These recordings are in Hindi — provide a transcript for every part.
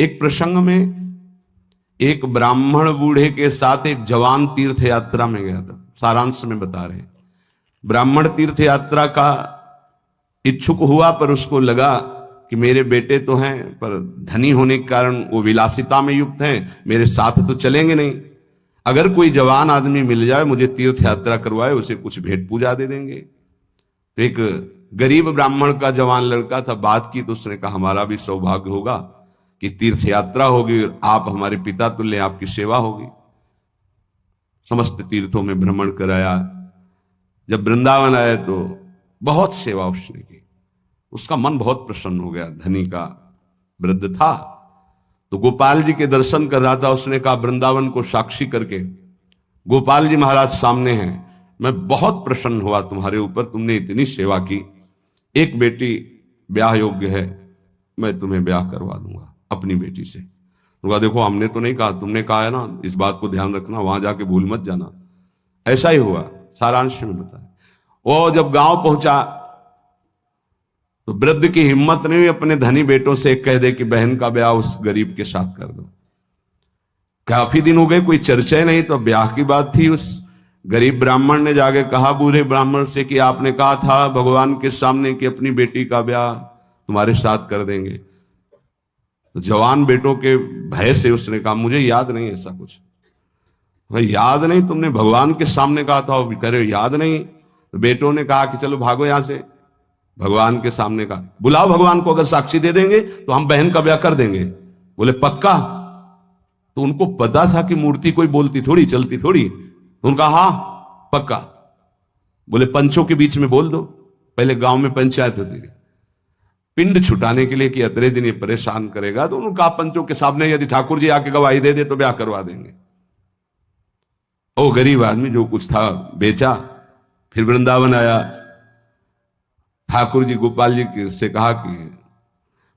एक प्रसंग में एक ब्राह्मण बूढ़े के साथ एक जवान तीर्थ यात्रा में गया था। सारांश में बता रहे हैं, ब्राह्मण तीर्थ यात्रा का इच्छुक हुआ, पर उसको लगा कि मेरे बेटे तो हैं पर धनी होने के कारण वो विलासिता में युक्त हैं, मेरे साथ तो चलेंगे नहीं। अगर कोई जवान आदमी मिल जाए, मुझे तीर्थ यात्रा करवाए, उसे कुछ भेंट पूजा दे देंगे। तो एक गरीब ब्राह्मण का जवान लड़का था, बात की तो उसने कहा हमारा भी सौभाग्य होगा कि तीर्थ यात्रा होगी, आप हमारे पिता तुल्य, आपकी सेवा होगी। समस्त तीर्थों में भ्रमण कराया। जब वृंदावन आए तो बहुत सेवा उसने की, उसका मन बहुत प्रसन्न हो गया। धनी का वृद्ध था तो गोपाल जी के दर्शन कर रहा था। उसने कहा वृंदावन को साक्षी करके, गोपाल जी महाराज सामने हैं, मैं बहुत प्रसन्न हुआ तुम्हारे ऊपर, तुमने इतनी सेवा की। एक बेटी ब्याह योग्य है, मैं तुम्हें ब्याह करवा दूंगा अपनी बेटी से। उनका देखो हमने तो नहीं कहा, तुमने कहा है ना, इस बात को ध्यान रखना, वहां जाके भूल मत जाना। ऐसा ही हुआ, सारांश में बताया। वो जब गांव पहुंचा तो वृद्ध की हिम्मत नहीं हुई अपने धनी बेटों से कह दे कि बहन का ब्याह उस गरीब के साथ कर दो। काफी दिन हो गए, कोई चर्चा नहीं, तो ब्याह की बात थी। उस गरीब ब्राह्मण ने जाके कहा बूढ़े ब्राह्मण से कि आपने कहा था भगवान के सामने कि अपनी बेटी का ब्याह तुम्हारे साथ कर देंगे। तो जवान बेटों के भय से उसने कहा मुझे याद नहीं ऐसा कुछ। भाई याद नहीं, तुमने भगवान के सामने कहा था, वो कह रहे हो याद नहीं। तो बेटों ने कहा कि चलो भागो यहां से। भगवान के सामने कहा बुलाओ भगवान को, अगर साक्षी दे देंगे तो हम बहन का ब्याह कर देंगे। बोले पक्का? तो उनको पता था कि मूर्ति कोई बोलती थोड़ी, चलती थोड़ी। तो उनका हाँ पक्का। बोले पंचों के बीच में बोल दो, पहले गांव में पंचायत होती थी पिंड छुटाने के लिए कि अतरे दिन ये परेशान करेगा। तो उन्होंने कहा पंचों के सामने यदि ठाकुर जी आके गवाही दे दे तो ब्याह करवा देंगे। ओ गरीब आदमी जो कुछ था बेचा, फिर वृंदावन आया। ठाकुर जी गोपाल जी से कहा कि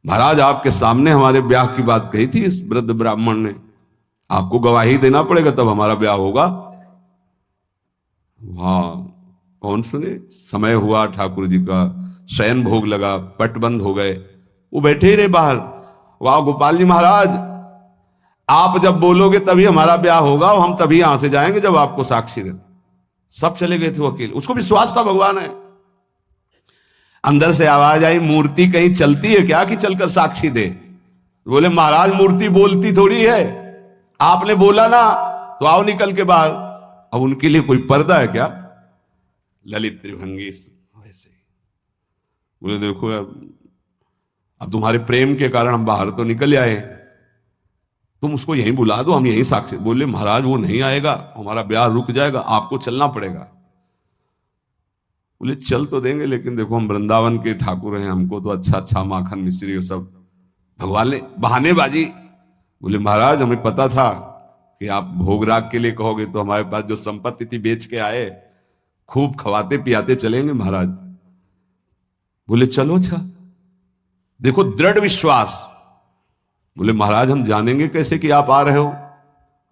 महाराज आपके सामने हमारे ब्याह की बात कही थी इस वृद्ध ब्राह्मण ने, आपको गवाही देना पड़ेगा तब हमारा ब्याह होगा। हाँ कौन सुने। समय हुआ, ठाकुर जी का शयन भोग लगा, पट बंद हो गए, वो बैठे ही रहे बाहर। वाह गोपाल जी महाराज, आप जब बोलोगे तभी हमारा ब्याह होगा और हम तभी यहां से जाएंगे जब आपको साक्षी दे। सब चले गए थे वो अकेले। उसको विश्वास था भगवान है। अंदर से आवाज आई मूर्ति कहीं चलती है क्या कि चलकर साक्षी दे? बोले महाराज मूर्ति बोलती थोड़ी है, आपने बोला ना तो आओ निकल के बाहर। अब उनके लिए कोई पर्दा है क्या? ललित त्रिभंगी वैसे। बोले देखो अब तुम्हारे प्रेम के कारण हम बाहर तो निकल आए, तुम उसको यहीं बुला दो, हम यहीं साक्षी। बोले महाराज वो नहीं आएगा, हमारा ब्याह रुक जाएगा, आपको चलना पड़ेगा। बोले चल तो देंगे लेकिन देखो हम वृंदावन के ठाकुर हैं, हमको तो अच्छा अच्छा माखन मिश्री सब भगवान ने बहानेबाजी। बोले महाराज हमें पता था कि आप भोग राग के लिए कहोगे तो हमारे पास जो संपत्ति थी बेच के आए, खूब खवाते पियाते चलेंगे महाराज। बोले चलो अच्छा, देखो दृढ़ विश्वास। बोले महाराज हम जानेंगे कैसे कि आप आ रहे हो?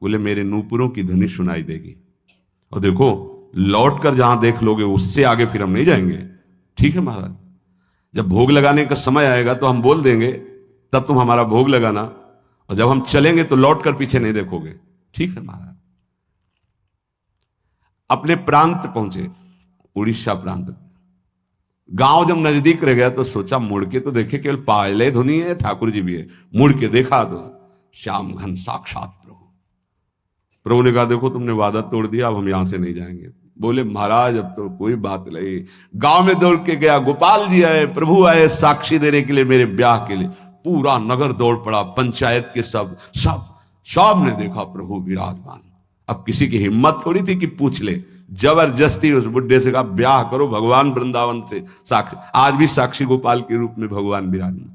बोले मेरे नूपुरों की ध्वनि सुनाई देगी और देखो लौट कर जहां देख लोगे उससे आगे फिर हम नहीं जाएंगे। ठीक है महाराज, जब भोग लगाने का समय आएगा तो हम बोल देंगे, तब तुम हमारा भोग लगाना, और जब हम चलेंगे तो लौट कर पीछे नहीं देखोगे। ठीक है महाराज। अपने प्रांत पहुंचे, उड़ीसा प्रांत। गांव जब नजदीक रह गया तो सोचा मुड़ के तो देखे, केवल पायले धुनी है, ठाकुर जी भी है। मुड़ के देखा तो श्याम घन साक्षात प्रभु। प्रभु ने कहा देखो तुमने वादा तोड़ दिया, अब हम यहां से नहीं जाएंगे। बोले महाराज अब तो कोई बात नहीं। गांव में दौड़ के गया, गोपाल जी आए, प्रभु आए साक्षी देने के लिए मेरे ब्याह के लिए। पूरा नगर दौड़ पड़ा, पंचायत के सब ने देखा प्रभु विराजमान। अब किसी की हिम्मत थोड़ी थी कि पूछ ले, जबरदस्ती उस बुड्ढे से कहा ब्याह करो भगवान वृंदावन से साक्षी। आज भी साक्षी गोपाल के रूप में भगवान विराजमान।